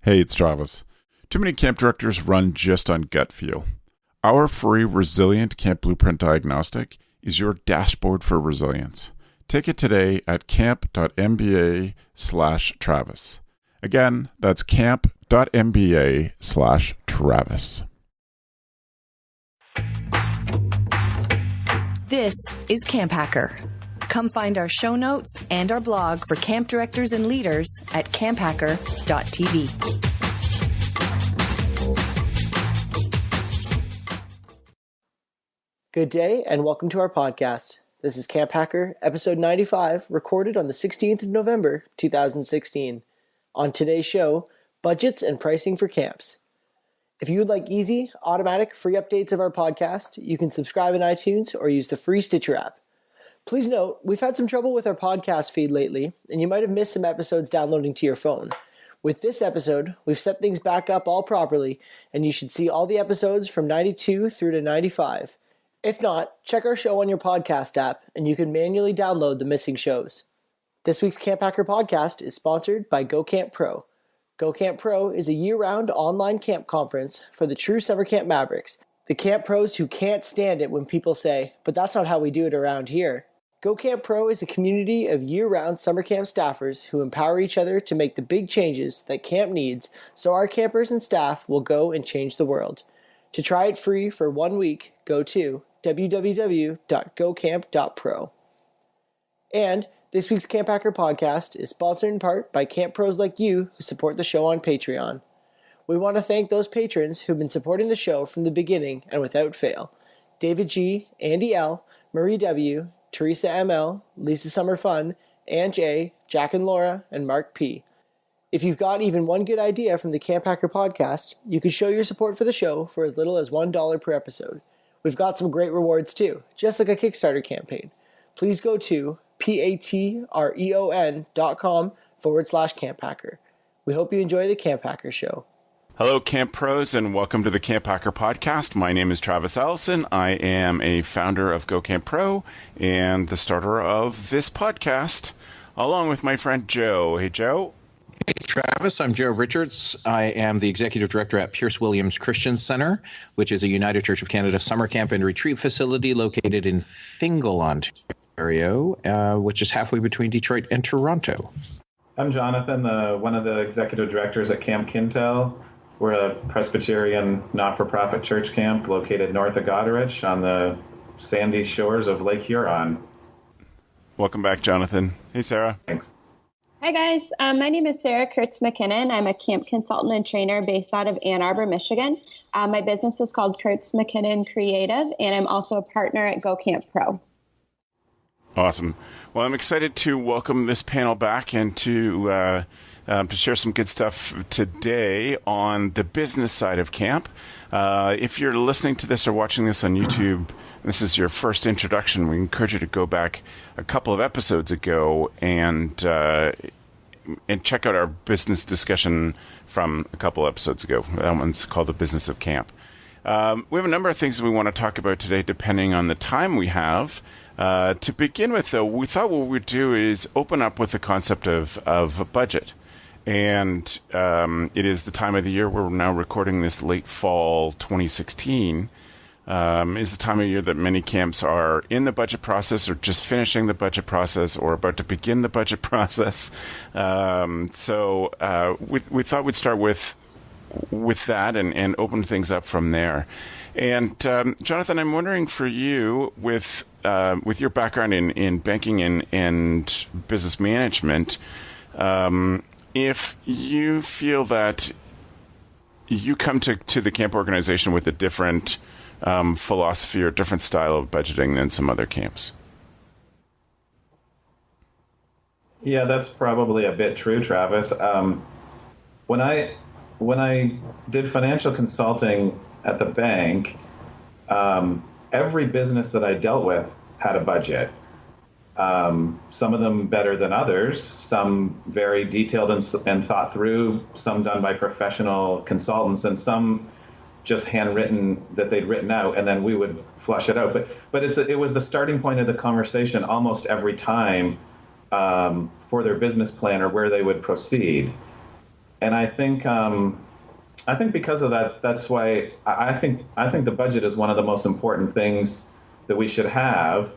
Hey, it's Travis. Too many camp directors run just on gut feel. Our free Resilient Camp Blueprint Diagnostic is your dashboard for resilience. Take it today at camp.mba/Travis. Again, that's camp.mba/Travis. This is CampHacker. Come find our show notes and our blog for camp directors and leaders at camphacker.tv. Good day and welcome to our podcast. This is CampHacker, episode 95, recorded on the 16th of November, 2016. On today's show, budgets and pricing for camps. If you would like easy, automatic, free updates of our podcast, you can subscribe in iTunes or use the free Stitcher app. Please note, we've had some trouble with our podcast feed lately, and you might have missed some episodes downloading to your phone. With this episode, we've set things back up all properly, and you should see all the episodes from 92 through to 95. If not, check our show on your podcast app, and you can manually download the missing shows. This week's CampHacker Podcast is sponsored by Go Camp Pro. Go Camp Pro is a year-round online camp conference for the true summer camp mavericks, the camp pros who can't stand it when people say, "But that's not how we do it around here." Go Camp Pro is a community of year-round summer camp staffers who empower each other to make the big changes that camp needs so our campers and staff will go and change the world. To try it free for 1 week, go to www.gocamp.pro. And this week's CampHacker Podcast is sponsored in part by camp pros like you who support the show on Patreon. We want to thank those patrons who've been supporting the show from the beginning and without fail. David G., Andy L., Marie W., Teresa ML, Lisa Summer Fun, Ann J., Jack and Laura, and Mark P. If you've got even one good idea from the CampHacker Podcast, you can show your support for the show for as little as $1 per episode. We've got some great rewards too, just like a Kickstarter campaign. Please go to patreon.com/CampHacker. We hope you enjoy the CampHacker show. Hello, Camp Pros, and welcome to the CampHacker Podcast. My name is Travis Allison. I am a founder of Go Camp Pro and the starter of this podcast, along with my friend Joe. Hey, Joe. Hey, Travis. I'm Joe Richards. I am the executive director at Pierce Williams Christian Center, which is a United Church of Canada summer camp and retreat facility located in Fingal, Ontario, which is halfway between Detroit and Toronto. I'm Johnathon, one of the executive directors at Camp Kintel. We're a Presbyterian not-for-profit church camp located north of Goderich on the sandy shores of Lake Huron. Welcome back, Johnathon. Hey, Sarah. Thanks. Hi, guys. My name is Sarah Kurtz McKinnon. I'm a camp consultant and trainer based out of Ann Arbor, Michigan. My business is called Kurtz McKinnon Creative, and I'm also a partner at Go Camp Pro. Awesome. Well, I'm excited to welcome this panel back and to share some good stuff today on the business side of camp. If you're listening to this or watching this on YouTube, this is your first introduction, we encourage you to go back a couple of episodes ago and check out our business discussion from a couple episodes ago. That one's called The Business of Camp. We have a number of things that we want to talk about today, depending on the time we have. To begin with, though, we thought what we'd do is open up with the concept of a budget. And it is the time of the year we're now recording this late fall 2016. Is the time of year that many camps are in the budget process or just finishing the budget process or about to begin the budget process. So we thought we'd start with that and open things up from there. And Johnathon, I'm wondering for you, with your background in banking and business management, if you feel that you come to the camp organization with a different philosophy or different style of budgeting than some other camps. Yeah, that's probably a bit true, Travis. When I did financial consulting at the bank, every business that I dealt with had a budget. Some of them better than others, some very detailed and thought through, some done by professional consultants, and some just handwritten that they'd written out, and then we would flush it out. But it was the starting point of the conversation almost every time for their business plan or where they would proceed. and I think because of that, that's why I think the budget is one of the most important things that we should have.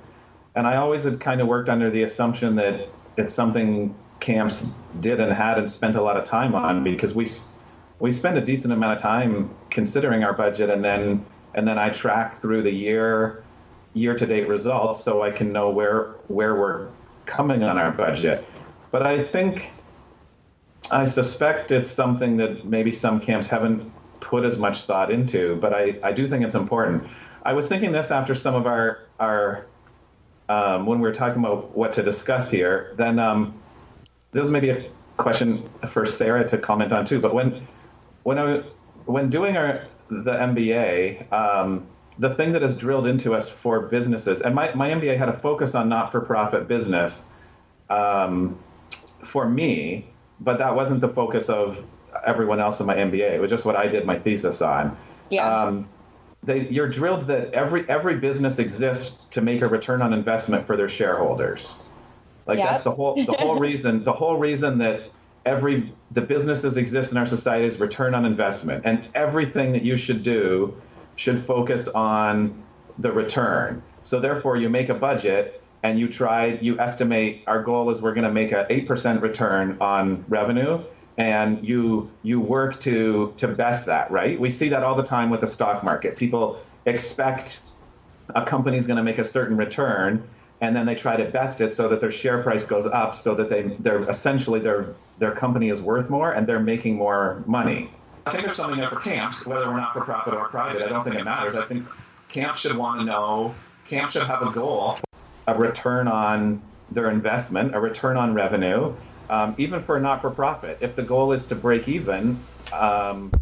And I always had kind of worked under the assumption that it's something camps did and had and spent a lot of time on, because we spend a decent amount of time considering our budget, and then I track through the year-to-date results so I can know where we're coming on our budget. But I suspect it's something that maybe some camps haven't put as much thought into, but I do think it's important. I was thinking this after some of our when we were talking about what to discuss here, then this is maybe a question for Sarah to comment on too, but when doing the MBA, the thing that is drilled into us for businesses, and my MBA had a focus on not-for-profit business for me, but that wasn't the focus of everyone else in my MBA. It was just what I did my thesis on. Yeah. You're drilled that every business exists to make a return on investment for their shareholders. Like Yep. that's the whole reason. The whole reason that the businesses exist in our society is return on investment, and everything that you should do should focus on the return. So therefore, you make a budget and you estimate our goal is we're going to make a 8% return on revenue. And you work to best that, right? We see that all the time with the stock market. People expect a company's going to make a certain return, and then they try to best it so that their share price goes up, so that they're essentially their company is worth more and they're making more money. I think there's something there for camps, whether we're not for profit or private. I don't think it matters. I think camps should want to know. Camps should have a goal, a return on their investment, a return on revenue. Even for a not-for-profit, if the goal is to break even, then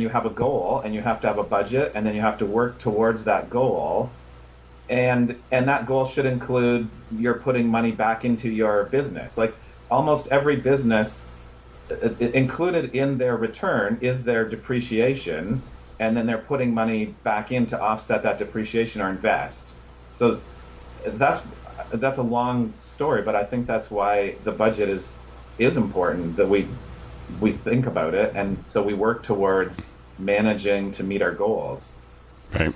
you have a goal, and you have to have a budget, and then you have to work towards that goal, and that goal should include you're putting money back into your business. Like almost every business, included in their return is their depreciation, and then they're putting money back in to offset that depreciation or invest. So that's a long story, but I think that's why the budget is important, that we think about it, and so we work towards managing to meet our goals. Right.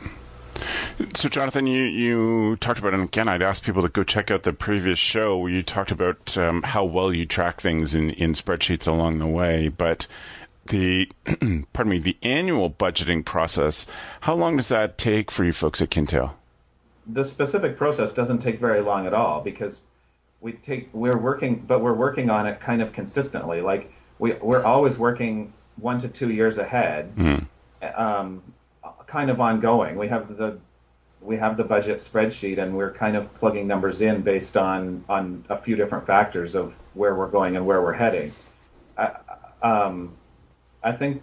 So, Johnathon, you talked about, and again, I'd ask people to go check out the previous show where you talked about how well you track things in spreadsheets along the way, but the annual budgeting process, how long does that take for you folks at Kintail? The specific process doesn't take very long at all, because we're working on it kind of consistently. Like we're always working 1 to 2 years ahead, kind of ongoing. We have the budget spreadsheet, and we're kind of plugging numbers in based on a few different factors of where we're going and where we're heading. I think,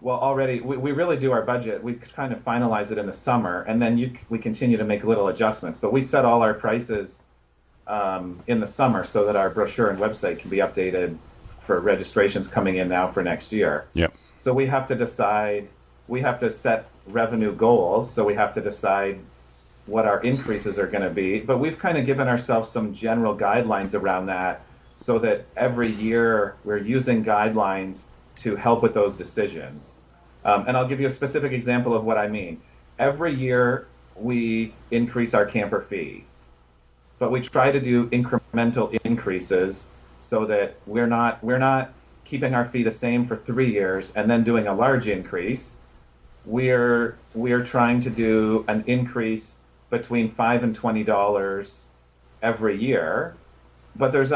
already we really do our budget. We kind of finalize it in the summer, and then we continue to make little adjustments. But we set all our prices in the summer so that our brochure and website can be updated for registrations coming in now for next year. Yep. So we have to decide. We have to set revenue goals. So we have to decide what our increases are going to be. But we've kind of given ourselves some general guidelines around that, so that every year we're using guidelines to help with those decisions. And I'll give you a specific example of what I mean. Every year we increase our camper fee, but we try to do incremental increases so that we're not keeping our fee the same for 3 years and then doing a large increase. We're trying to do an increase between $5 and $20 every year. But there's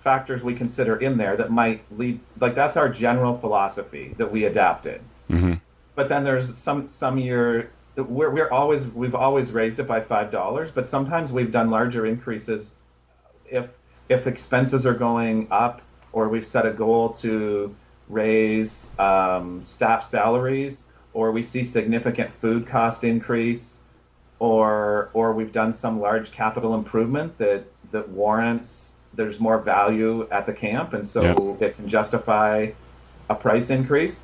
factors we consider in there that might lead, like that's our general philosophy that we adapted. Mm-hmm. But then there's some year we've always raised it by $5, but sometimes we've done larger increases if expenses are going up, or we've set a goal to raise staff salaries, or we see significant food cost increase, or we've done some large capital improvement that warrants there's more value at the camp, and so it can justify a price increase.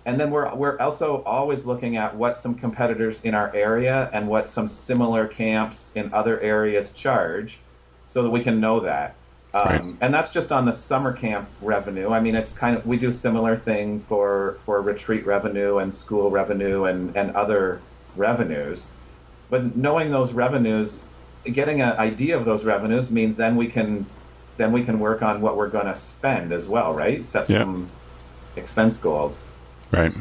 And then we're also always looking at what some competitors in our area and what some similar camps in other areas charge, so that we can know that. Right. And that's just on the summer camp revenue. I mean, it's kind of, we do similar thing for retreat revenue and school revenue and other revenues. But knowing those revenues, getting an idea of those revenues means then we can work on what we're going to spend as well, right? Set some expense goals. Right.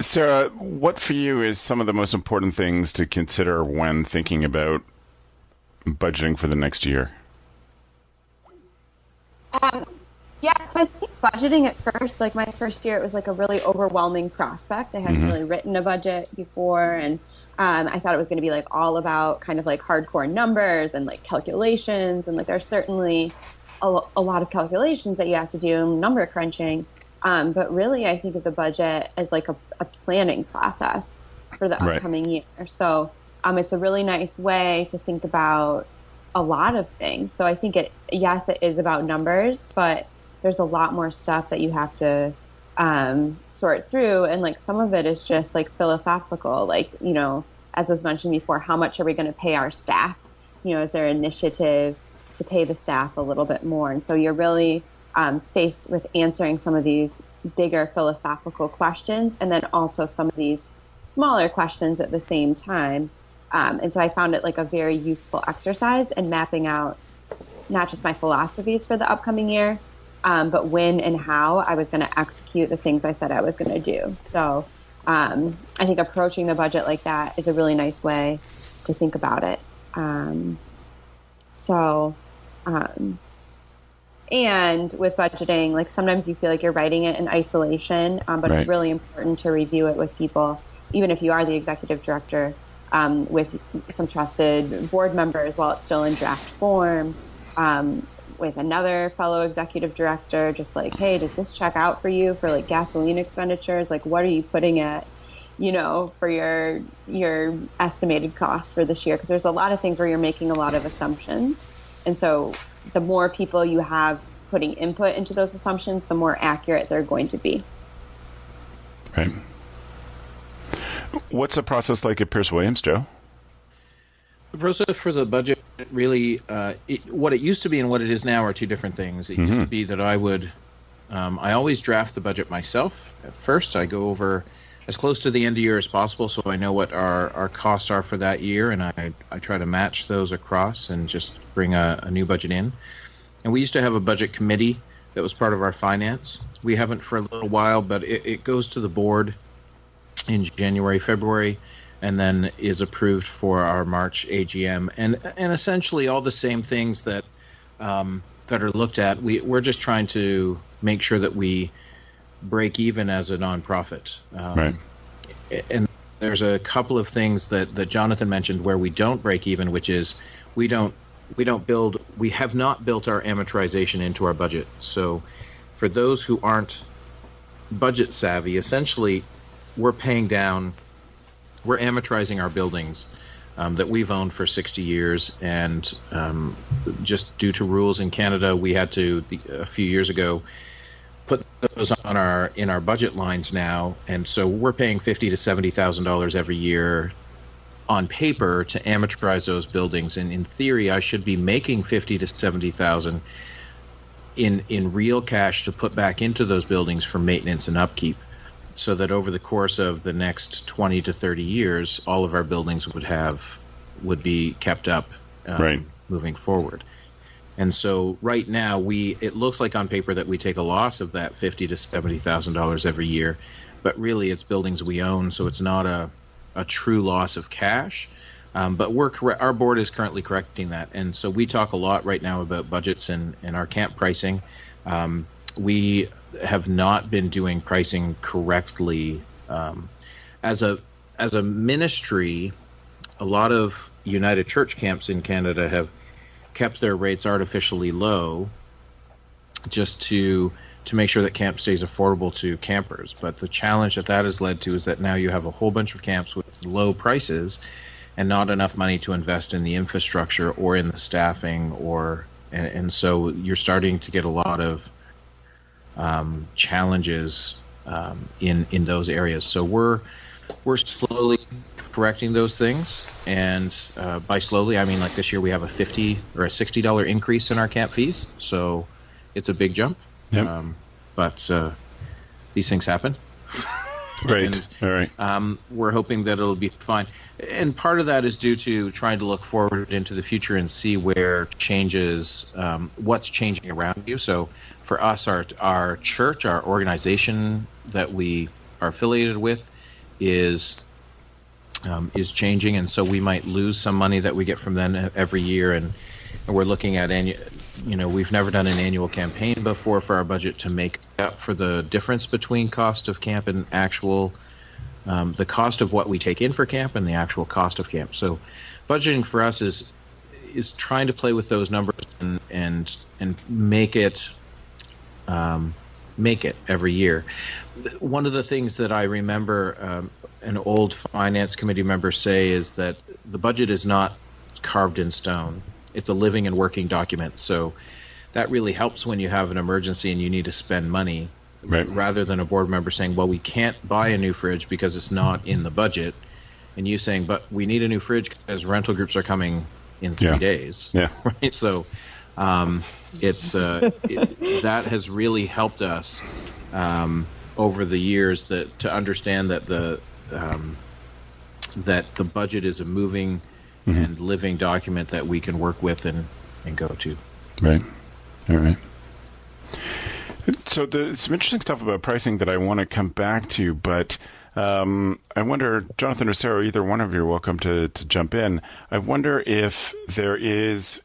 Sarah, what for you is some of the most important things to consider when thinking about budgeting for the next year? Yeah, so I think budgeting at first, like my first year, it was like a really overwhelming prospect. I hadn't really written a budget before, and I thought it was going to be like all about kind of like hardcore numbers and like calculations, and like there's certainly a lot of calculations that you have to do, number crunching. But really, I think of the budget as like a planning process for the upcoming year. So it's a really nice way to think about a lot of things. So I think it is about numbers, but there's a lot more stuff that you have to sort through. And like some of it is just like philosophical, like, you know, as was mentioned before, how much are we going to pay our staff? You know, is there an initiative to pay the staff a little bit more? And so you're really faced with answering some of these bigger philosophical questions, and then also some of these smaller questions at the same time. And so I found it like a very useful exercise in mapping out not just my philosophies for the upcoming year, but when and how I was going to execute the things I said I was going to do. So I think approaching the budget like that is a really nice way to think about it. And with budgeting, like sometimes you feel like you're writing it in isolation, but it's really important to review it with people, even if you are the executive director, with some trusted board members while it's still in draft form, with another fellow executive director, just like, hey, does this check out for you for like gasoline expenditures? Like, what are you putting at, you know, for your estimated cost for this year? Because there's a lot of things where you're making a lot of assumptions. And so the more people you have putting input into those assumptions, the more accurate they're going to be. Right. What's the process like at Pierce Williams, Joe? The process for the budget really, what it used to be and what it is now are two different things. It used to be that I always draft the budget myself. At first, I go over as close to the end of year as possible so I know what our costs are for that year, and I try to match those across and just bring a new budget in. And we used to have a budget committee that was part of our finance. We haven't for a little while, but it goes to the board in January, February, and then is approved for our March AGM. And essentially all the same things that are looked at. We're just trying to make sure that we break even as a nonprofit. Right. And there's a couple of things that Johnathon mentioned where we don't break even, which is we have not built our amortization into our budget. So for those who aren't budget savvy, essentially we're amortizing our buildings that we've owned for 60 years. And just due to rules in Canada, we had to, a few years ago, put those in our budget lines now. And so we're paying $50,000 to $70,000 every year on paper to amortize those buildings. And in theory, I should be making $50,000 to $70,000 in real cash to put back into those buildings for maintenance and upkeep, so that over the course of the next 20 to 30 years, all of our buildings would be kept up moving forward. And so right now, it looks like on paper that we take a loss of that $50,000 to $70,000 every year, but really it's buildings we own, so it's not a true loss of cash. But our board is currently correcting that, and so we talk a lot right now about budgets and our camp pricing. We have not been doing pricing correctly. As a ministry, a lot of United Church camps in Canada have kept their rates artificially low just to make sure that camp stays affordable to campers. But the challenge that has led to is that now you have a whole bunch of camps with low prices and not enough money to invest in the infrastructure or in the staffing, and so you're starting to get a lot of challenges in those areas. So we're slowly correcting those things, and by slowly, I mean like this year we have a $50 or a $60 increase in our camp fees, so it's a big jump. Yep. But these things happen. Right. And, all right. We're hoping that it'll be fine. And part of that is due to trying to look forward into the future and see where changes, what's changing around you. So for us, our church, our organization that we are affiliated with is changing, and so we might lose some money that we get from them every year. And we're looking at we've never done an annual campaign before for our budget to make up for the difference between cost of camp and actual the cost of what we take in for camp and the actual cost of camp. So budgeting for us is trying to play with those numbers and make it every year. One of the things that I remember an old finance committee member say is that the budget is not carved in stone. It's a living and working document. So that really helps when you have an emergency and you need to spend money, right, rather than a board member saying, well, we can't buy a new fridge because it's not in the budget. And you saying, but we need a new fridge because rental groups are coming in 3 days. Yeah. Right. So that has really helped us over the years to understand that the budget is a moving and living document that we can work with and go to. Right. All right. So there's some interesting stuff about pricing that I want to come back to, but I wonder, Johnathon or Sarah, either one of you are welcome to jump in. I wonder if there is,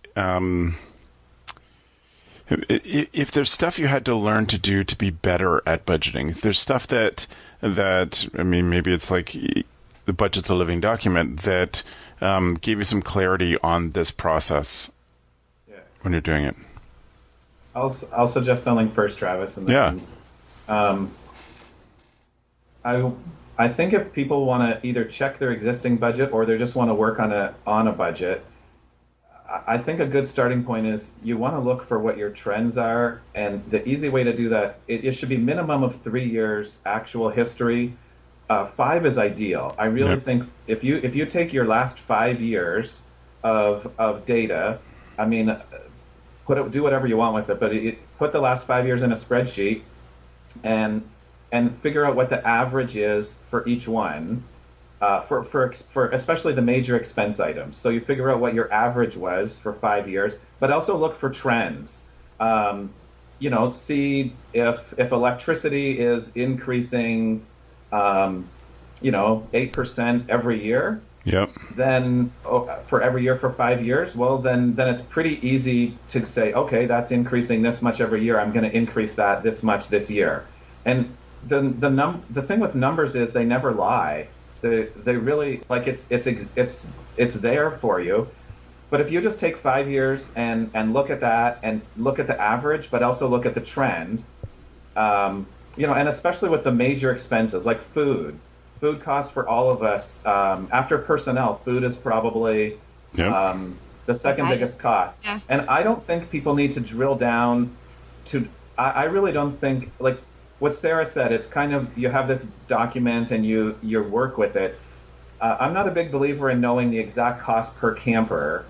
if there's stuff you had to learn to do to be better at budgeting. If there's stuff that I mean, maybe it's like the budget's a living document that gave you some clarity on this process when you're doing it. I'll suggest something first, Travis. And then, I think if people want to either check their existing budget or they just want to work on a budget, I think a good starting point is you want to look for what your trends are, and the easy way to do that, it should be minimum of 3 years actual history. 5 is ideal. I really think if you take your last 5 years of data, I mean, do whatever you want with it, but put the last 5 years in a spreadsheet and figure out what the average is for each one, for especially the major expense items. So you figure out what your average was for 5 years, but also look for trends. See if electricity is increasing 8% every year. Yep. Then for every year for 5 years, well, then it's pretty easy to say, okay, that's increasing this much every year. I'm going to increase that this much this year. And the thing with numbers is they never lie. They really, like, it's there for you. But if you just take 5 years and look at that and look at the average, but also look at the trend, and especially with the major expenses like food costs for all of us, after personnel, food is probably the second biggest cost. Yeah. And I don't think people need to drill down to, I really don't think, like what Sarah said, it's kind of, you have this document and you work with it. I'm not a big believer in knowing the exact cost per camper,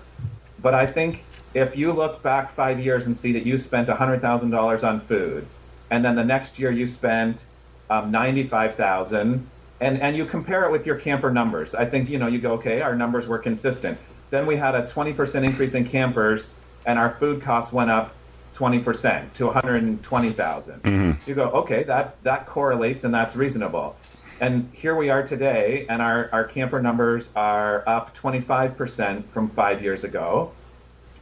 but I think if you look back 5 years and see that you spent $100,000 on food, and then the next year you spent $95,000, and you compare it with your camper numbers, I think, you go, okay, our numbers were consistent. Then we had a 20% increase in campers, and our food costs went up 20% to $120,000. Mm-hmm. You go, okay, that correlates, and that's reasonable. And here we are today, and our camper numbers are up 25% from 5 years ago,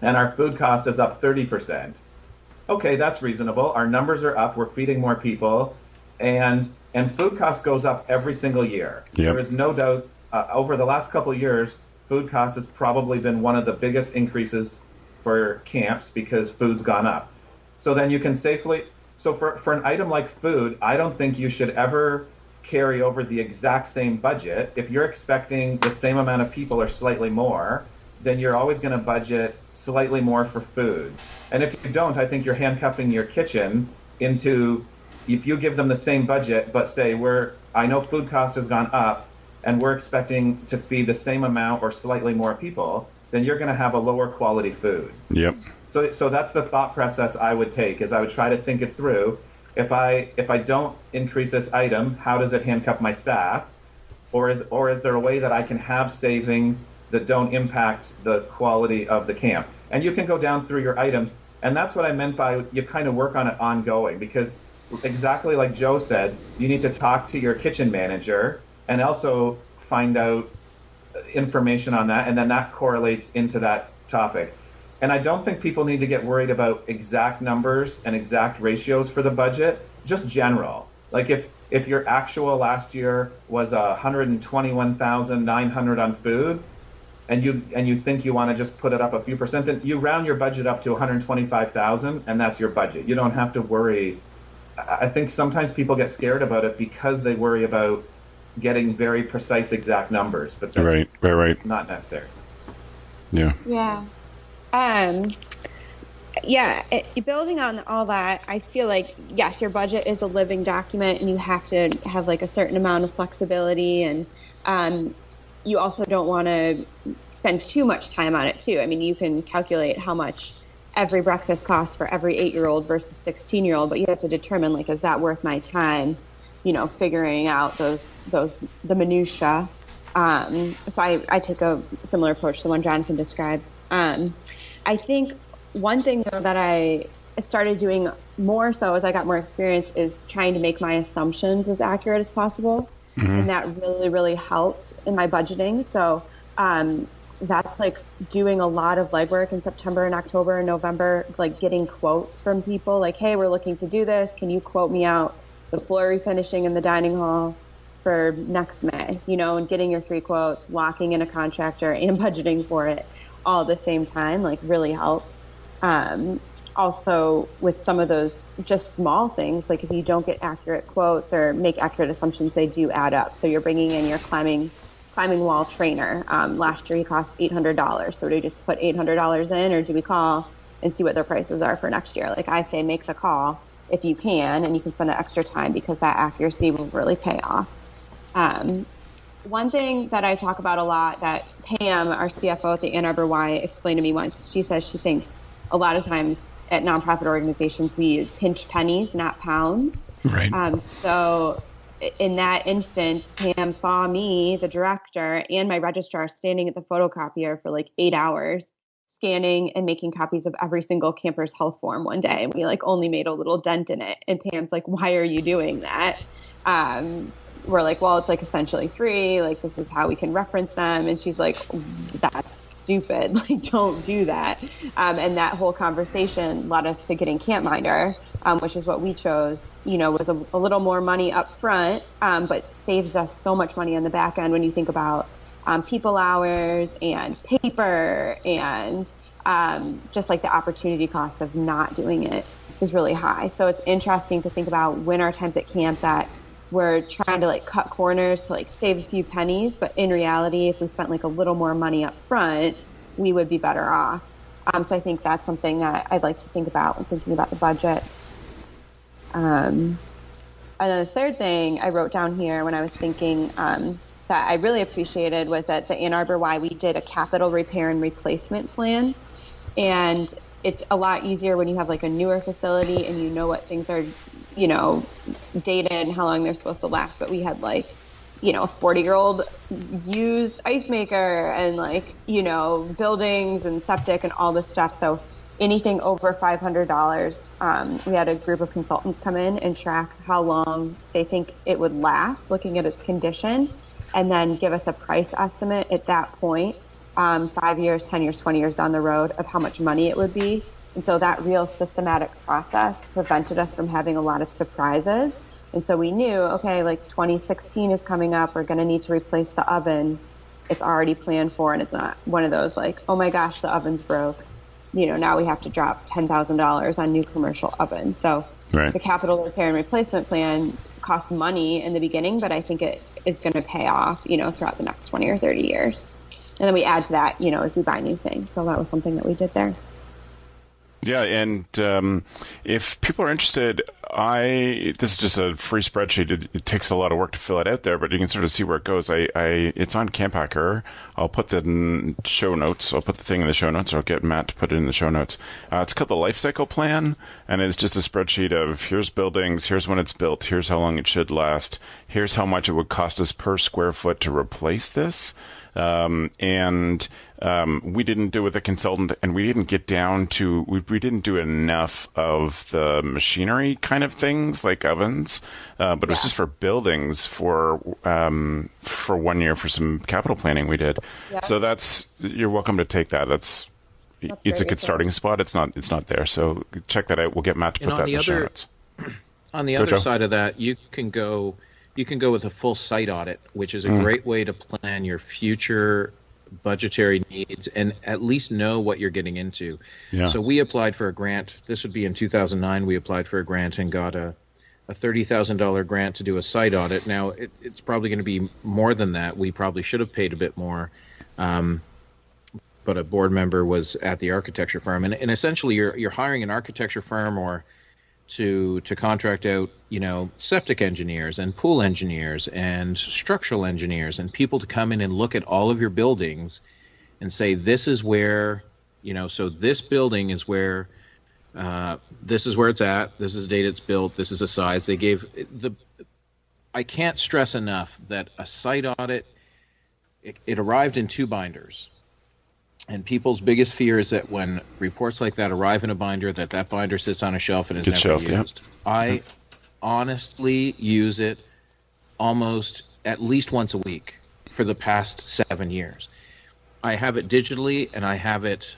and our food cost is up 30%. Okay, that's reasonable. Our numbers are up. We're feeding more people, and food cost goes up every single year. Yep. There is no doubt. Over the last couple of years, food cost has probably been one of the biggest increases for camps because food's gone up. So then you can safely. So for an item like food, I don't think you should ever carry over the exact same budget. If you're expecting the same amount of people or slightly more, then you're always going to budget slightly more for food. And if you don't, I think you're handcuffing your kitchen into, if you give them the same budget, but say I know food cost has gone up, and we're expecting to feed the same amount or slightly more people, then you're going to have a lower quality food. Yep. So that's the thought process I would take, is I would try to think it through. If I don't increase this item, how does it handcuff my staff? Or is there a way that I can have savings that don't impact the quality of the camp? And you can go down through your items. And that's what I meant by you kind of work on it ongoing, because exactly like Joe said, you need to talk to your kitchen manager and also find out information on that, and then that correlates into that topic. And I don't think people need to get worried about exact numbers and exact ratios for the budget, just general. Like if your actual last year was 121,900 on food, and you think you want to just put it up a few percent, then you round your budget up to 125,000, and that's your budget. You don't have to worry. I think sometimes people get scared about it because they worry about getting very precise exact numbers, but right. Not necessary. Yeah. Building on all that, I feel like, yes, your budget is a living document, and you have to have like a certain amount of flexibility, and you also don't want to spend too much time on it too. I mean, you can calculate how much every breakfast costs for every 8-year-old versus 16-year-old, but you have to determine, like, is that worth my time? Figuring out the minutia. So I take a similar approach to the one Jonathan describes. I think one thing though that I started doing more so as I got more experience is trying to make my assumptions as accurate as possible. Mm-hmm. And that really, really helped in my budgeting. So that's like doing a lot of legwork in September and October and November, like getting quotes from people like, hey, we're looking to do this. Can you quote me out the floor refinishing in the dining hall for next May, and getting your 3 quotes, locking in a contractor and budgeting for it all at the same time, like really helps. Also with some of those just small things, like if you don't get accurate quotes or make accurate assumptions, they do add up. So you're bringing in your climbing wall trainer. Last year he cost $800. So do we just put $800 in, or do we call and see what their prices are for next year? Like I say, make the call if you can, and you can spend the extra time because that accuracy will really pay off. One thing that I talk about a lot that Pam, our CFO at the Ann Arbor Y, explained to me once, she says she thinks a lot of times at nonprofit organizations, we pinch pennies, not pounds. Right. So in that instance, Pam saw me, the director, and my registrar standing at the photocopier for like 8 hours, scanning and making copies of every single camper's health form one day. And we like only made a little dent in it. And Pam's like, why are you doing that? We're like, well, it's like essentially free. Like, this is how we can reference them. And she's like, that's stupid. Like, don't do that. And that whole conversation led us to getting CampMinder, which is what we chose, was a little more money up front, but saves us so much money on the back end when you think about people hours and paper and just like the opportunity cost of not doing it is really high. So it's interesting to think about when our times at camp that we're trying to like cut corners to like save a few pennies, but in reality, if we spent like a little more money up front, we would be better off. So I think that's something that I'd like to think about when thinking about the budget. And then the third thing I wrote down here when I was thinking that I really appreciated was at the Ann Arbor Y, we did a capital repair and replacement plan. And it's a lot easier when you have like a newer facility and you know what things are, dated and how long they're supposed to last. But we had like, a 40-year-old used ice maker and like, buildings and septic and all this stuff. So anything over $500, we had a group of consultants come in and track how long they think it would last, looking at its condition, and then give us a price estimate at that point, 5 years, 10 years, 20 years down the road of how much money it would be. And so that real systematic process prevented us from having a lot of surprises. And so we knew, okay, like 2016 is coming up, we're going to need to replace the ovens. It's already planned for, and it's not one of those like, oh my gosh, the oven's broke. Now we have to drop $10,000 on new commercial ovens. So right. The capital repair and replacement plan cost money in the beginning, but I think it is going to pay off, throughout the next 20 or 30 years. And then we add to that, as we buy new things. So that was something that we did there. Yeah, and if people are interested, this is just a free spreadsheet. It takes a lot of work to fill it out there, but you can sort of see where it goes. It's on CampHacker. I'll put the show notes. I'll put the thing in the show notes, or I'll get Matt to put it in the show notes. It's called the Life Cycle Plan, and it's just a spreadsheet of here's buildings, here's when it's built, here's how long it should last, here's how much it would cost us per square foot to replace this. We didn't do it with a consultant, and we didn't get down to, we didn't do enough of the machinery kind of things like ovens, but it was just for buildings for 1 year for some capital planning we did. Yeah. So you're welcome to take that. It's a good starting spot. It's not there. So check that out. We'll get Matt to put that in the show notes. On the other side of that, you can go with a full site audit, which is a great way to plan your future budgetary needs and at least know what you're getting into. Yeah. So we applied for a grant. This would be in 2009. We applied for a grant and got a $30,000 grant to do a site audit. Now, it's probably going to be more than that. We probably should have paid a bit more. But a board member was at the architecture firm. And essentially, you're hiring an architecture firm or to contract out, septic engineers and pool engineers and structural engineers and people to come in and look at all of your buildings and say, this is where, so this building is where, this is where it's at, this is the date it's built, this is the size. They gave I can't stress enough that a site audit, it arrived in 2 binders. And people's biggest fear is that when reports like that arrive in a binder, that binder sits on a shelf and is never used. Yeah. I honestly use it almost at least once a week for the past 7 years. I have it digitally, and I have it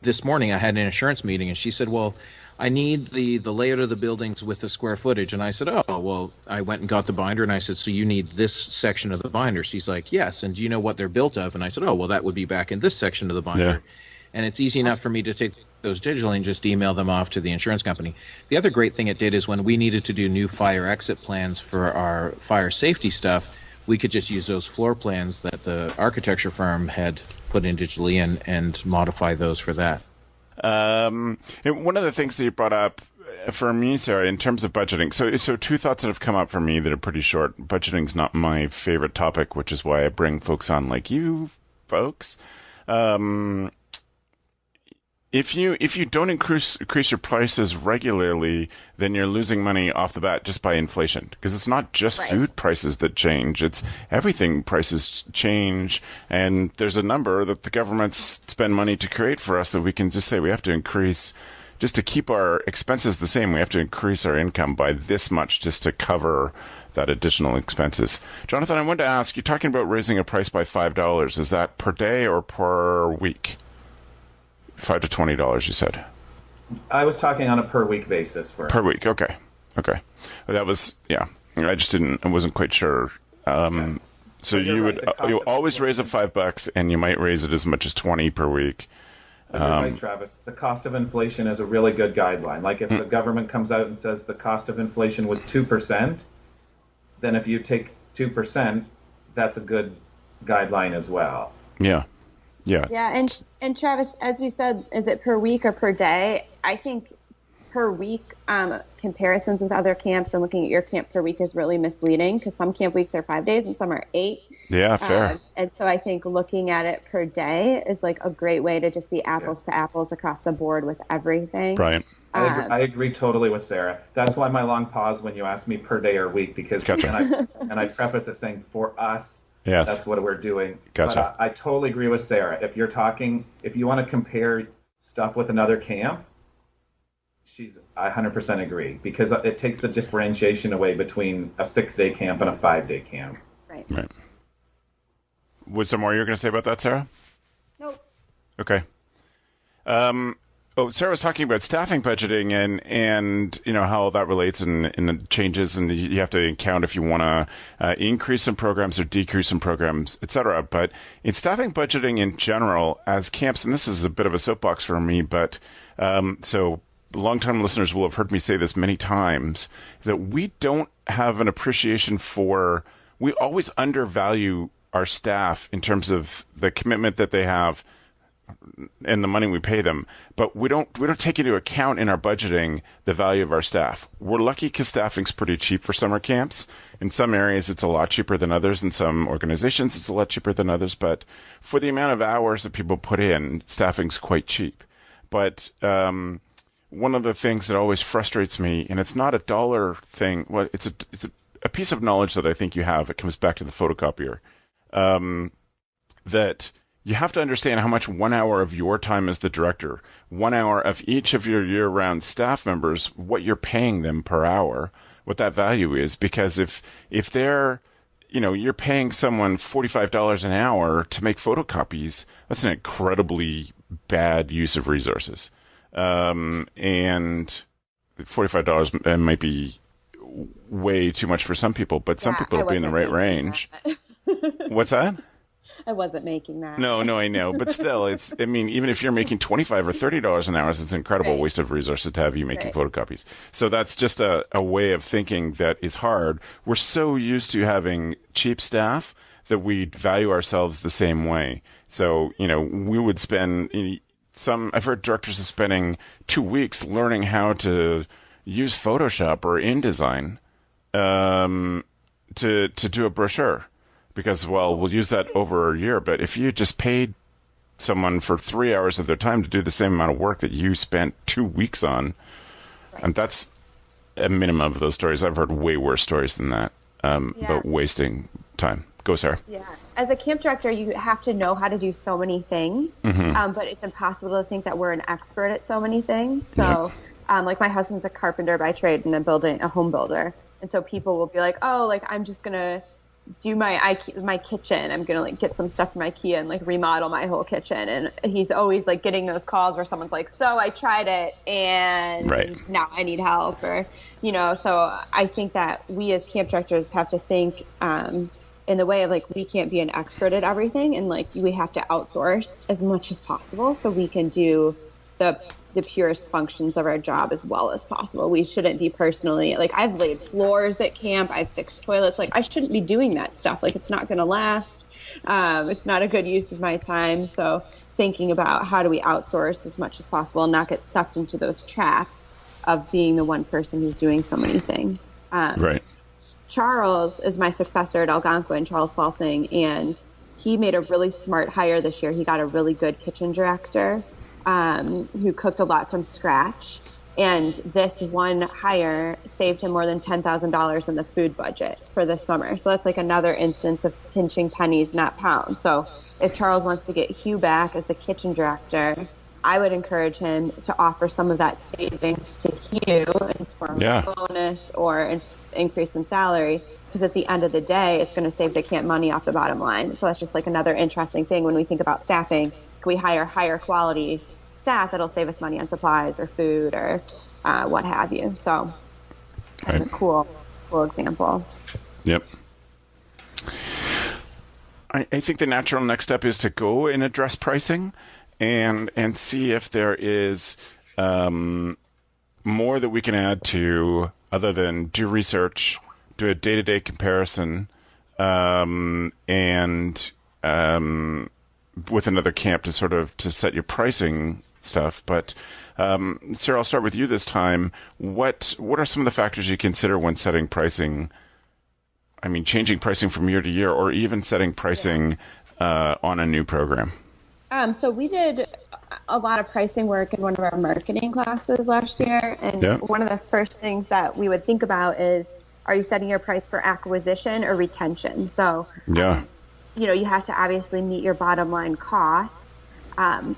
this morning I had an insurance meeting, and she said, well, I need the layout of the buildings with the square footage. And I said, oh, well, I went and got the binder, and I said, so you need this section of the binder? She's like, yes. And do you know what they're built of? And I said, oh, well, that would be back in this section of the binder. Yeah. And it's easy enough for me to take those digitally and just email them off to the insurance company. The other great thing it did is when we needed to do new fire exit plans for our fire safety stuff, we could just use those floor plans that the architecture firm had put in digitally and modify those for that. And one of the things that you brought up for me, Sarah, in terms of budgeting, so 2 thoughts that have come up for me that are pretty short. Budgeting's not my favorite topic, which is why I bring folks on like you folks. If you don't increase your prices regularly, then you're losing money off the bat just by inflation. Because it's not just food prices that change; it's everything prices change. And there's a number that the governments spend money to create for us that we can just say we have to increase, just to keep our expenses the same. We have to increase our income by this much just to cover that additional expenses. Johnathon, I wanted to ask, you're talking about raising a price by $5. Is that per day or per week? $5 to $20, you said. I was talking on a per week basis. Per week, okay. That was, yeah. I wasn't quite sure. So you always raise it $5, and you might raise it as much as $20 per week. You're right, Travis. The cost of inflation is a really good guideline. Like if the government comes out and says the cost of inflation was 2%, then if you take 2%, that's a good guideline as well. Yeah. Yeah, and Travis, as you said, is it per week or per day? I think per week comparisons with other camps and looking at your camp per week is really misleading because some camp weeks are 5 days and some are 8. Yeah, fair. And so I think looking at it per day is like a great way to just be apples to apples across the board with everything. Right. I agree totally with Sarah. That's why my long pause when you asked me per day or week, because and I preface it saying for us, yes, that's what we're doing. Gotcha. But I totally agree with Sarah. If you want to compare stuff with another camp, I 100% agree, because it takes the differentiation away between a 6-day camp and a 5-day camp. Right. Was there more you were going to say about that, Sarah? Nope. Okay. Sarah was talking about staffing budgeting and how that relates and the changes, and you have to count if you want to increase some programs or decrease some programs, etc. But in staffing budgeting in general, as camps, and this is a bit of a soapbox for me, but so long-time listeners will have heard me say this many times, that we don't have an appreciation for, we always undervalue our staff in terms of the commitment that they have. and the money we pay them, but we don't take into account in our budgeting the value of our staff. We're lucky because staffing's pretty cheap for summer camps. In some areas, it's a lot cheaper than others. In some organizations, it's a lot cheaper than others. But for the amount of hours that people put in, staffing's quite cheap. But one of the things that always frustrates me, and it's not a dollar thing. Well, it's a piece of knowledge that I think you have. It comes back to the photocopier. That you have to understand how much 1 hour of your time as the director, 1 hour of each of your year-round staff members, what you're paying them per hour, what that value is. Because if they're, you're paying someone $45 an hour to make photocopies, that's an incredibly bad use of resources. And $45 might be way too much for some people, but some people will be in the right range. What's that? I wasn't making that. No, I know. But still, even if you're making $25 or $30 an hour, it's an incredible waste of resources to have you making photocopies. So that's just a way of thinking that is hard. We're so used to having cheap staff that we value ourselves the same way. So, we would spend I've heard directors are spending 2 weeks learning how to use Photoshop or InDesign to do a brochure. Because, we'll use that over a year. But if you just paid someone for 3 hours of their time to do the same amount of work that you spent 2 weeks on, and that's a minimum of those stories. I've heard way worse stories than that about wasting time. Go, Sarah. Yeah. As a camp director, you have to know how to do so many things, but it's impossible to think that we're an expert at so many things. So, like my husband's a carpenter by trade and a home builder. And so people will be like, oh, like I'm just going to do my kitchen. I'm going to get some stuff from IKEA and remodel my whole kitchen. And he's always getting those calls where someone's like, so I tried it and now I need help, or, so I think that we as camp directors have to think, in the way of we can't be an expert at everything. And we have to outsource as much as possible so we can do the purest functions of our job as well as possible. We shouldn't be personally, I've laid floors at camp, I've fixed toilets, I shouldn't be doing that stuff. It's not going to last. It's not a good use of my time. So thinking about how do we outsource as much as possible and not get sucked into those traps of being the one person who's doing so many things. Right. Charles is my successor at Algonquin, Charles Falsing, and he made a really smart hire this year. He got a really good kitchen director who cooked a lot from scratch. And this one hire saved him more than $10,000 in the food budget for this summer. So that's another instance of pinching pennies, not pounds. So if Charles wants to get Hugh back as the kitchen director, I would encourage him to offer some of that savings to Hugh in form of a bonus or an increase in salary. Because at the end of the day, it's going to save the camp money off the bottom line. So that's just another interesting thing when we think about staffing. Can we hire higher quality staff that'll save us money on supplies or food or what have you? So that's a cool example. Yep. I think the natural next step is to go and address pricing and see if there is more that we can add to other than do research, do a day-to-day comparison, and with another camp to set your pricing stuff. But Sarah, I'll start with you this time. What are some of the factors you consider when setting pricing? I mean, changing pricing from year to year, or even setting pricing on a new program. So we did a lot of pricing work in one of our marketing classes last year, and one of the first things that we would think about is, are you setting your price for acquisition or retention? So you have to obviously meet your bottom line costs.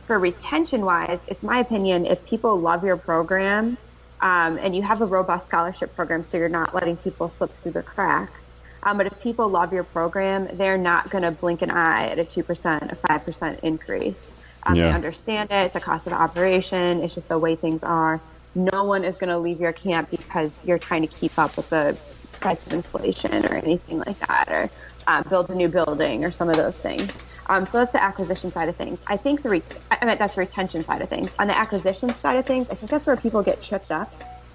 For retention-wise, it's my opinion, if people love your program and you have a robust scholarship program, so you're not letting people slip through the cracks, but if people love your program, they're not going to blink an eye at a 2%, a 5% increase. They understand it. It's a cost of operation. It's just the way things are. No one is going to leave your camp because you're trying to keep up with the price of inflation or anything like that, or build a new building or some of those things. So that's the acquisition side of things. I think that's the retention side of things. On the acquisition side of things, I think that's where people get tripped up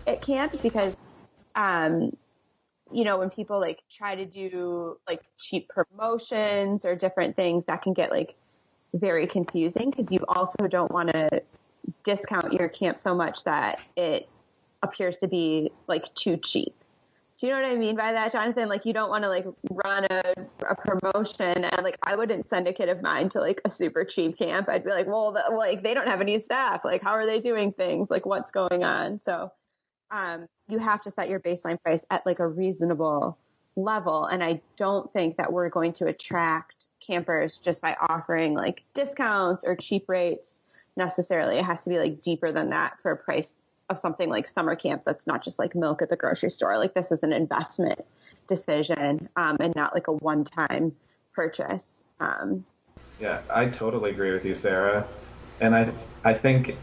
at camp because, when people try to do cheap promotions or different things, that can get very confusing, because you also don't want to discount your camp so much that it appears to be like too cheap. Do you know what I mean by that, Jonathan? Like, you don't want to like run a promotion, and like I wouldn't send a kid of mine to like a super cheap camp. I'd be like, well, like they don't have any staff. Like, how are they doing things? Like, what's going on? So you have to set your baseline price at like a reasonable level. And I don't think that we're going to attract campers just by offering like discounts or cheap rates necessarily. It has to be like deeper than that for a price of something like summer camp that's not just like milk at the grocery store. Like, this is an investment decision and not like a one-time purchase. Yeah, I totally agree with you, Sarah. And I think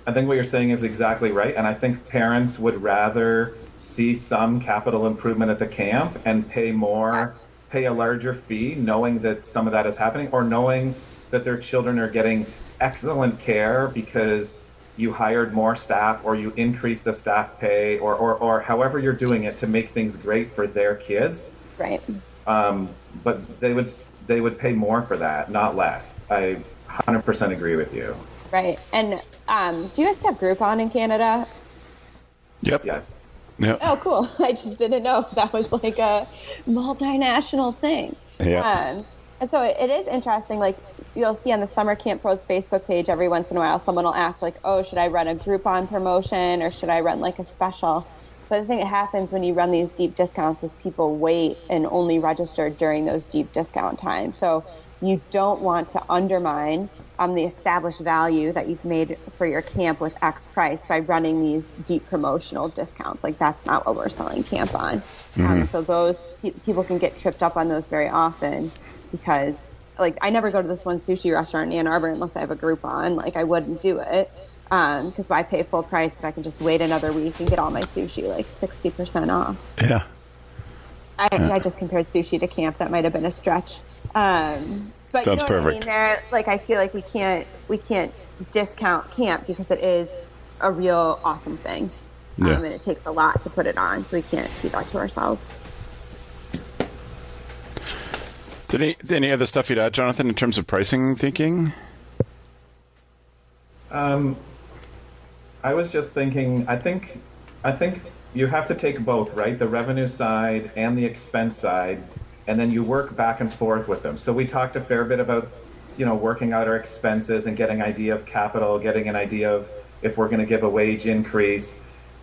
what you're saying is exactly right. And I think parents would rather see some capital improvement at the camp and pay more, Yes. pay a larger fee, knowing that some of that is happening, or knowing that their children are getting excellent care because you hired more staff, or you increased the staff pay, or however you're doing it to make things great for their kids. Right. But they would pay more for that, not less. I 100% agree with you. Right. And do you guys have Groupon in Canada? Yep. Yes. Yep. Oh, cool. I just didn't know if that was like a multinational thing. Yeah. And so it is interesting. Like, you'll see on the Summer Camp Pros Facebook page every once in a while, someone will ask like, oh, should I run a Groupon promotion or should I run like a special? But the thing that happens when you run these deep discounts is people wait and only register during those deep discount times. So you don't want to undermine the established value that you've made for your camp with X price by running these deep promotional discounts. Like, that's not what we're selling camp on. So those people can get tripped up on those very often, because like I never go to this one sushi restaurant in Ann Arbor unless I have a Groupon. Like, I wouldn't do it because why pay full price if I can just wait another week and get all my sushi like 60% off? Yeah. I just compared sushi to camp. That might have been a stretch. But Sounds you know perfect. what I mean? There, like, I feel like we can't discount camp because it is a real awesome thing, Yeah. and it takes a lot to put it on. So we can't do that to ourselves. Any other stuff you'd add, Jonathan, in terms of pricing thinking? I was just thinking, I think you have to take both, right? The revenue side and the expense side, and then you work back and forth with them. So we talked a fair bit about, working out our expenses and getting an idea of capital, getting an idea of if we're going to give a wage increase.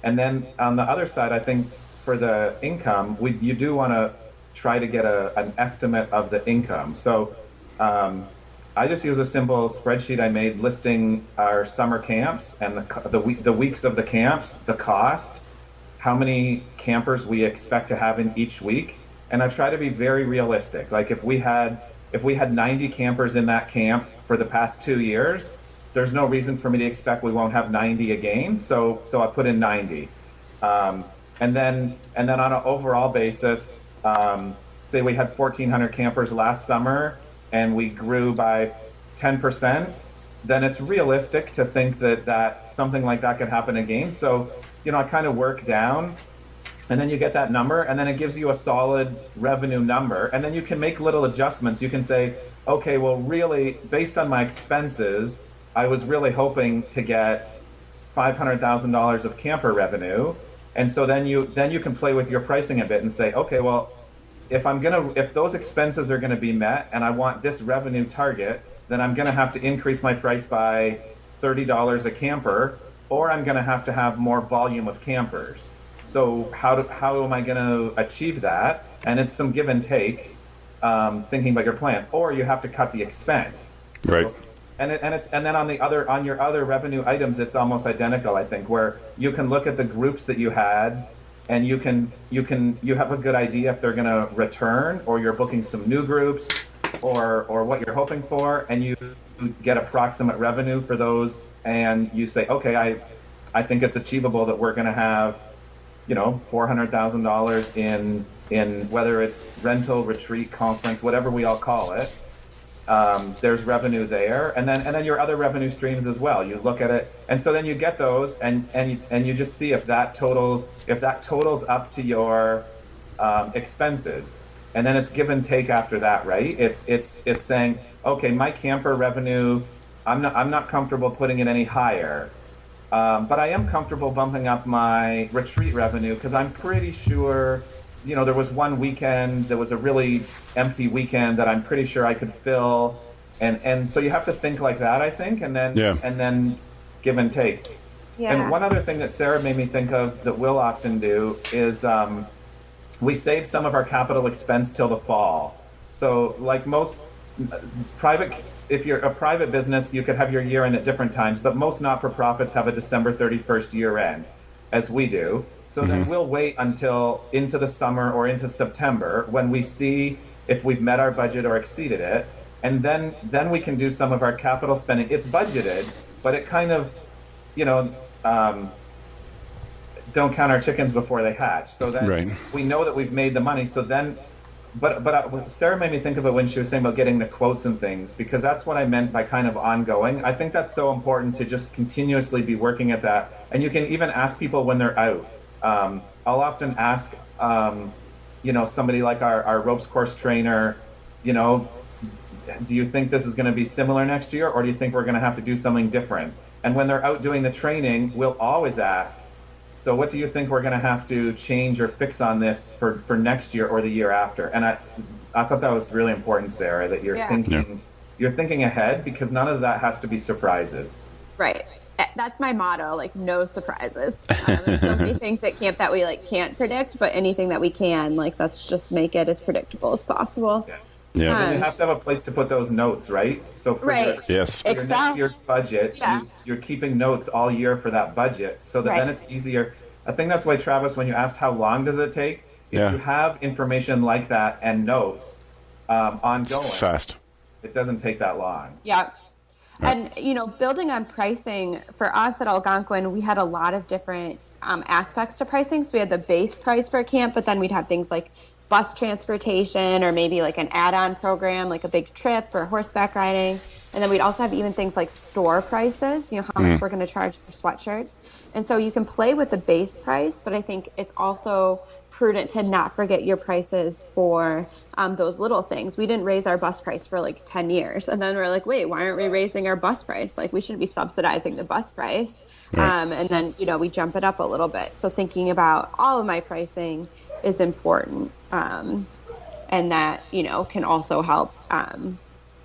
And then on the other side, I think for the income, you do want to try to get an estimate of the income. So I just use a simple spreadsheet I made listing our summer camps and the weeks of the camps, the cost, how many campers we expect to have in each week. And I try to be very realistic. Like, if we had 90 campers in that camp for the past 2 years, there's no reason for me to expect we won't have 90 again. So I put in 90. And then on an overall basis, say we had 1,400 campers last summer and we grew by 10%, then it's realistic to think that something like that could happen again. So, I kind of work down, and then you get that number, and then it gives you a solid revenue number. And then you can make little adjustments. You can say, okay, well, really, based on my expenses, I was really hoping to get $500,000 of camper revenue. And so then you can play with your pricing a bit and say, okay, well, if those expenses are gonna be met and I want this revenue target, then I'm gonna have to increase my price by $30 a camper, or I'm gonna have to have more volume of campers. So how am I gonna achieve that? And it's some give and take, thinking about your plan, or you have to cut the expense. Right. And then on your other revenue items, it's almost identical, I think, where you can look at the groups that you had, and you have a good idea if they're going to return, or you're booking some new groups, or what you're hoping for, and you get approximate revenue for those, and you say, okay, I think it's achievable that we're going to have, $400,000 in whether it's rental, retreat, conference, whatever we all call it. There's revenue there, and then your other revenue streams as well. You look at it, and so then you get those, and you just see if that totals up to your expenses. and then it's give and take after that, right? It's saying, okay, my camper revenue, I'm not comfortable putting it any higher, but I am comfortable bumping up my retreat revenue because I'm pretty sure, there was one weekend, there was a really empty weekend that I'm pretty sure I could fill, and so you have to think like that, I think, and then give and take. Yeah. And one other thing that Sarah made me think of that we'll often do is we save some of our capital expense till the fall. So like most if you're a private business, you could have your year end at different times, but most not-for-profits have a December 31st year end, as we do. So then we'll wait until into the summer or into September when we see if we've met our budget or exceeded it. And then we can do some of our capital spending. It's budgeted, but it kind of, don't count our chickens before they hatch. So then we know that we've made the money. So then, but Sarah made me think of it when she was saying about getting the quotes and things, because that's what I meant by kind of ongoing. I think that's so important to just continuously be working at that. And you can even ask people when they're out. I'll often ask, somebody like our ropes course trainer, do you think this is going to be similar next year, or do you think we're going to have to do something different? And when they're out doing the training, we'll always ask, so what do you think we're going to have to change or fix on this for next year or the year after? And I thought that was really important, Sarah, that you're thinking ahead, because none of that has to be surprises. Right. That's my motto, like no surprises. There's so many things at camp that we can't predict, but anything that we can, let's just make it as predictable as possible. Yeah. Yeah. And you have to have a place to put those notes, right? So for your next year's budget, you're keeping notes all year for that budget, so that then it's easier. I think that's why, Travis, when you asked how long does it take, if you have information like that and notes ongoing, it's fast. It doesn't take that long. Yeah. Right. And, building on pricing, for us at Algonquin, we had a lot of different aspects to pricing. So we had the base price for a camp, but then we'd have things like bus transportation, or maybe like an add-on program, like a big trip or horseback riding. And then we'd also have even things like store prices, how much we're going to charge for sweatshirts. And so you can play with the base price, but I think it's also prudent to not forget your prices for those little things. We didn't raise our bus price for 10 years. And then we're like, wait, why aren't we raising our bus price? We shouldn't be subsidizing the bus price. Right. And then, we jump it up a little bit. So thinking about all of my pricing is important. And that, can also help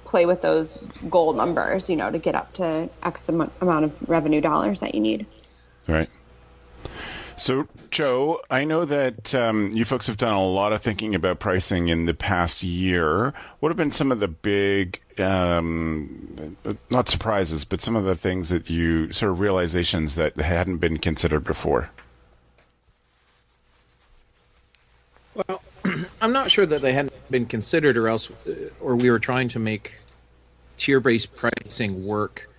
play with those goal numbers, to get up to X amount of revenue dollars that you need. Right. So, Joe, I know that you folks have done a lot of thinking about pricing in the past year. What have been some of the big, not surprises, but some of the things that you sort of realizations that hadn't been considered before? Well, I'm not sure that they hadn't been considered, or we were trying to make tier-based pricing work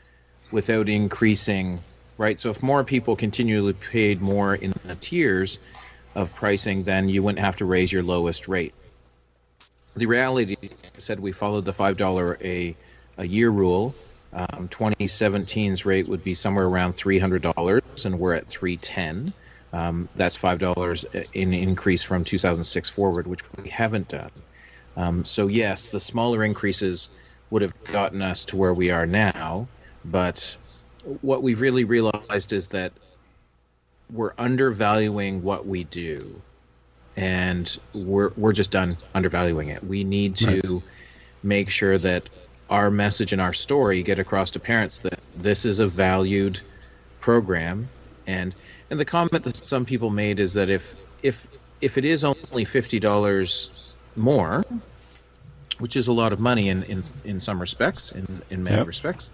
without increasing, right? So if more people continually paid more in the tiers of pricing, then you wouldn't have to raise your lowest rate. The reality, I said, we followed the $5 a year rule. 2017's rate would be somewhere around $300, and we're at $310. That's $5 in increase from 2006 forward, which we haven't done. So yes, the smaller increases would have gotten us to where we are now, but what we've really realized is that we're undervaluing what we do, and we're just done undervaluing it. We need to make sure that our message and our story get across to parents that this is a valued program. And the comment that some people made is that if it is only $50 more, which is a lot of money in some respects, in many respects,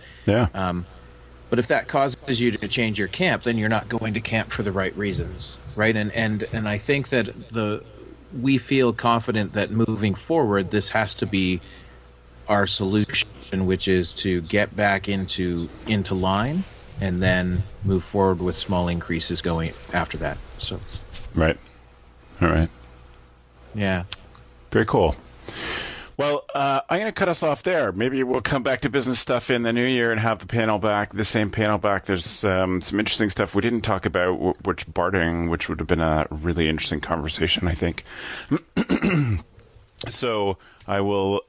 but if that causes you to change your camp, then you're not going to camp for the right reasons, right? And I think that we feel confident that moving forward, this has to be our solution, which is to get back into line, and then move forward with small increases going after that. So, right. All right. Yeah. Very cool. Well, I'm going to cut us off there. Maybe we'll come back to business stuff in the new year and have the same panel back. There's some interesting stuff we didn't talk about, which would have been a really interesting conversation, I think. So I will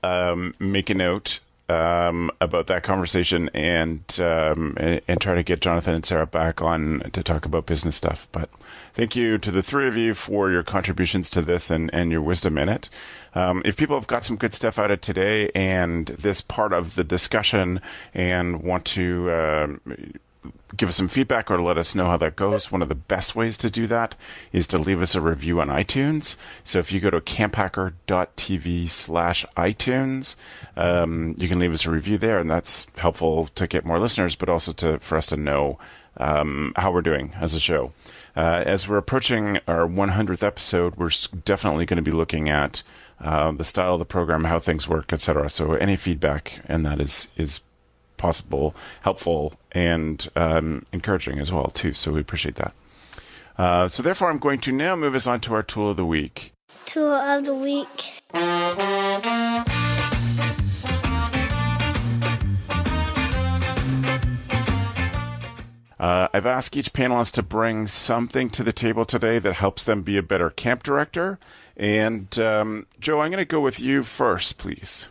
make a note about that conversation and try to get Johnathon and Sarah back on to talk about business stuff. But thank you to the three of you for your contributions to this and your wisdom in it. If people have got some good stuff out of today and this part of the discussion and want to give us some feedback or to let us know how that goes, one of the best ways to do that is to leave us a review on iTunes. So if you go to camphacker.tv/iTunes, you can leave us a review there, and that's helpful to get more listeners, but also for us to know how we're doing as a show. As we're approaching our 100th episode, we're definitely going to be looking at the style of the program, how things work, etc. So any feedback, and that is possible, helpful, and encouraging as well, too. So we appreciate that. So therefore, I'm going to now move us on to our tool of the week. Tool of the week. I've asked each panelist to bring something to the table today that helps them be a better camp director. And Joe, I'm going to go with you first, please.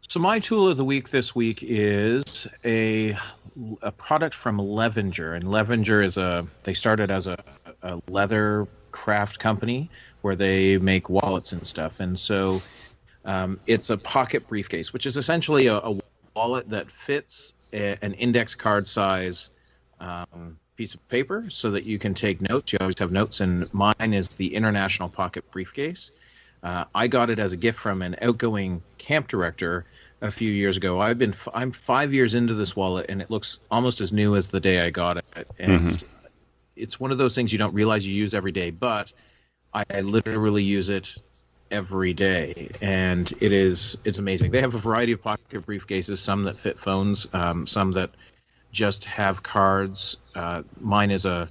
So my tool of the week this week is a product from Levenger, and Levenger they started as a leather craft company where they make wallets and stuff, and so it's a pocket briefcase, which is essentially a wallet that fits an index card size piece of paper so that you can take notes. You always have notes, and mine is the International Pocket Briefcase. I got it as a gift from an outgoing camp director a few years ago. I'm 5 years into this wallet, and it looks almost as new as the day I got it. And it's one of those things you don't realize you use every day, but I literally use it every day, and it's amazing. They have a variety of pocket briefcases, some that fit phones, some that just have cards. Mine is a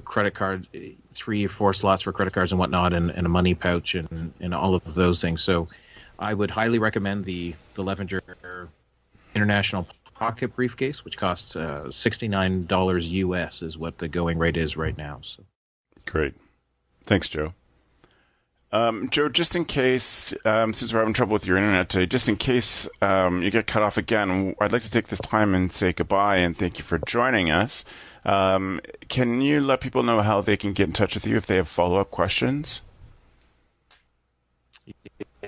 credit card, 3 or 4 slots for credit cards and whatnot, and a money pouch and all of those things. So I would highly recommend the Levenger International Pocket Briefcase, which costs $69 US is what the going rate is right now. So great. Thanks, Joe. Joe, just in case, since we're having trouble with your internet today, just in case you get cut off again, I'd like to take this time and say goodbye and thank you for joining us. Can you let people know how they can get in touch with you if they have follow-up questions?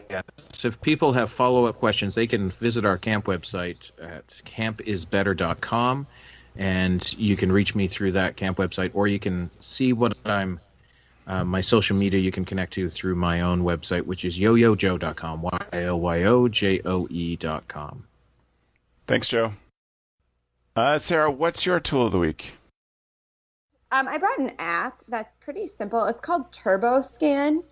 Yeah. So if people have follow-up questions, they can visit our camp website at campisbetter.com, and you can reach me through that camp website, or you can see what my social media you can connect to through my own website, which is yoyojoe.com, yoyojoe.com. Thanks, Joe. Sarah, what's your tool of the week? I brought an app that's pretty simple. It's called TurboScan.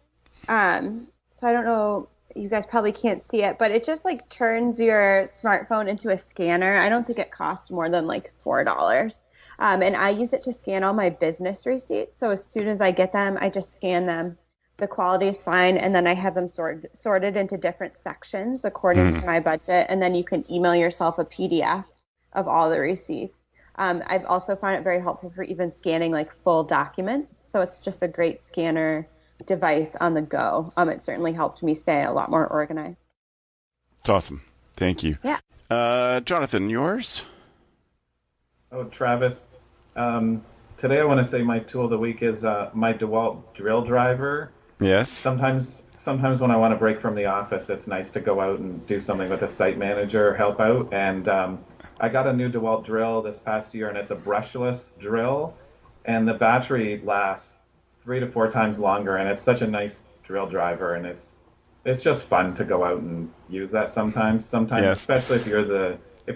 So I don't know, you guys probably can't see it, but it just turns your smartphone into a scanner. I don't think it costs more than $4. And I use it to scan all my business receipts. So as soon as I get them, I just scan them. The quality is fine. And then I have them sorted into different sections according to my budget. And then you can email yourself a PDF of all the receipts. I've also found it very helpful for even scanning full documents. So it's just a great scanner device on the go. It certainly helped me stay a lot more organized. It's awesome. Thank you. Yeah. Johnathon, yours? Oh, Travis. Today I want to say my tool of the week is my DeWalt drill driver. Yes. Sometimes when I want to break from the office, it's nice to go out and do something with a site manager, help out. And I got a new DeWalt drill this past year, and it's a brushless drill, and the battery lasts 3 to 4 times longer, and it's such a nice drill driver, and it's just fun to go out and use that sometimes. Yes. Especially if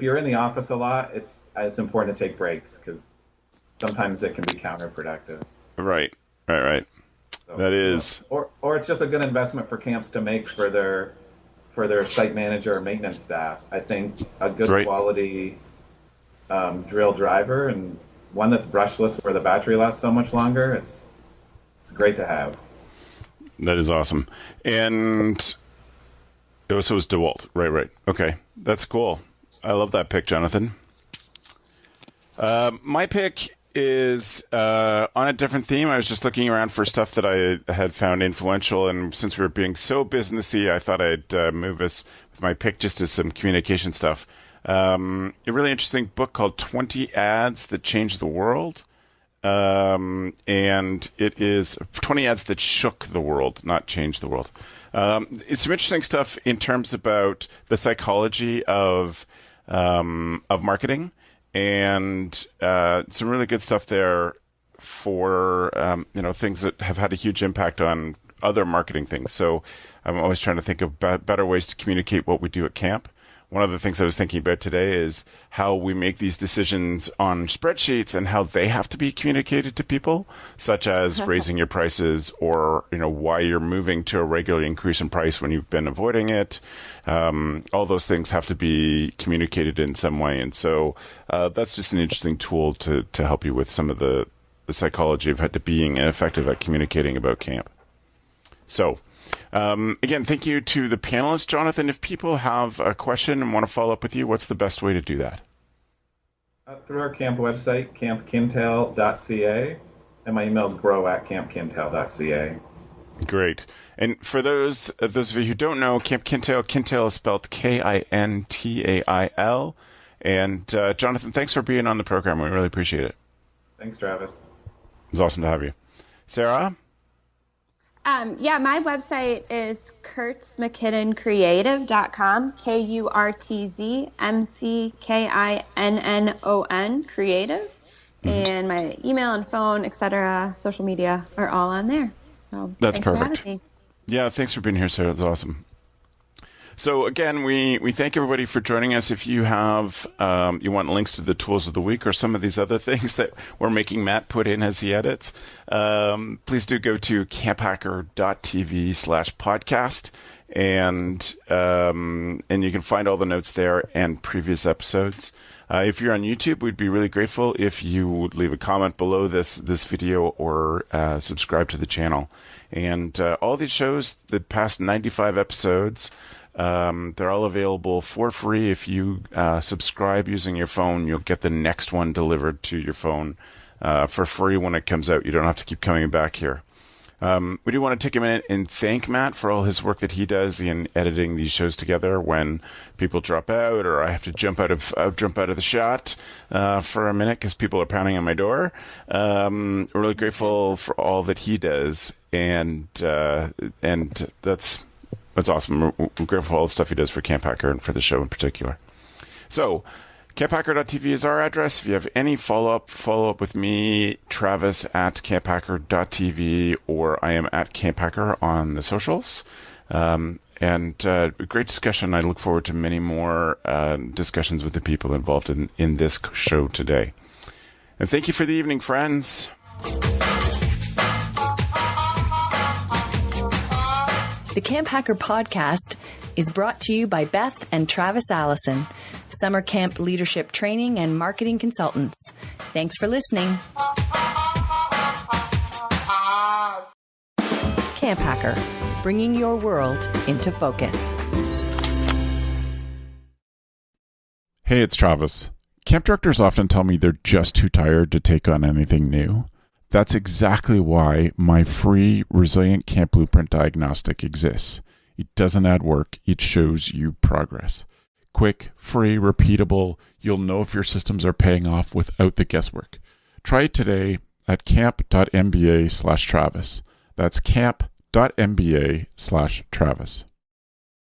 you're in the office a lot, it's important to take breaks because sometimes it can be counterproductive. Right. So, that is. Or it's just a good investment for camps to make for their site manager or maintenance staff. I think a good quality drill driver, and one that's brushless where the battery lasts so much longer, it's great to have. That is awesome. And so it's DeWalt. Right. Okay. That's cool. I love that pick, Johnathon. My pick is on a different theme. I was just looking around for stuff that I had found influential, and since we were being so businessy, I thought I'd move us with my pick just to some communication stuff. A really interesting book called 20 Ads That Changed the World. And it is 20 ads that shook the world, not changed the world. It's some interesting stuff in terms about the psychology of marketing, and some really good stuff there for things that have had a huge impact on other marketing things. So I'm always trying to think of better ways to communicate what we do at camp. One of the things I was thinking about today is how we make these decisions on spreadsheets and how they have to be communicated to people, such as raising your prices, or why you're moving to a regular increase in price when you've been avoiding it. All those things have to be communicated in some way, and so that's just an interesting tool to help you with some of the psychology of being effective at communicating about camp. So. Again, thank you to the panelists. Jonathan, if people have a question and want to follow up with you, what's the best way to do that? Through our camp website, campkintail.ca, and my email is grow@campkintail.ca. Great. And for those of you who don't know, Camp Kintail, Kintail is spelled Kintail. And Jonathan, thanks for being on the program. We really appreciate it. Thanks, Travis. It was awesome to have you. Sarah? My website is kurtzmckinnoncreative.com, KurtzMcKinnon creative. And my email and phone, etc., social media are all on there. So that's perfect. For having me. Yeah, thanks for being here, Sarah. That's awesome. So again, we thank everybody for joining us. If you have you want links to the tools of the week or some of these other things that we're making Matt put in as he edits, please do go to camphacker.tv/podcast, and you can find all the notes there and previous episodes. If you're on YouTube, we'd be really grateful if you would leave a comment below this video or subscribe to the channel. And all these shows, the past 95 episodes, they're all available for free. If you subscribe using your phone, you'll get the next one delivered to your phone for free when it comes out. You don't have to keep coming back here. We do want to take a minute and thank Matt for all his work that he does in editing these shows together when people drop out or I have to jump out of the shot for a minute because people are pounding on my door. We're really grateful for all that he does, and that's awesome. We're grateful for all the stuff he does for CampHacker and for the show in particular. So, camphacker.tv is our address. If you have any follow up with me, Travis at camphacker.tv, or I am at CampHacker on the socials. And great discussion. I look forward to many more discussions with the people involved in this show today. And thank you for the evening, friends. The CampHacker Podcast is brought to you by Beth and Travis Allison, summer camp leadership training and marketing consultants. Thanks for listening. CampHacker, bringing your world into focus. Hey, it's Travis. Camp directors often tell me they're just too tired to take on anything new. That's exactly why my free Resilient Camp Blueprint Diagnostic exists. It doesn't add work, it shows you progress. Quick, free, repeatable, you'll know if your systems are paying off without the guesswork. Try it today at camp.mba/Travis. That's camp.mba/Travis.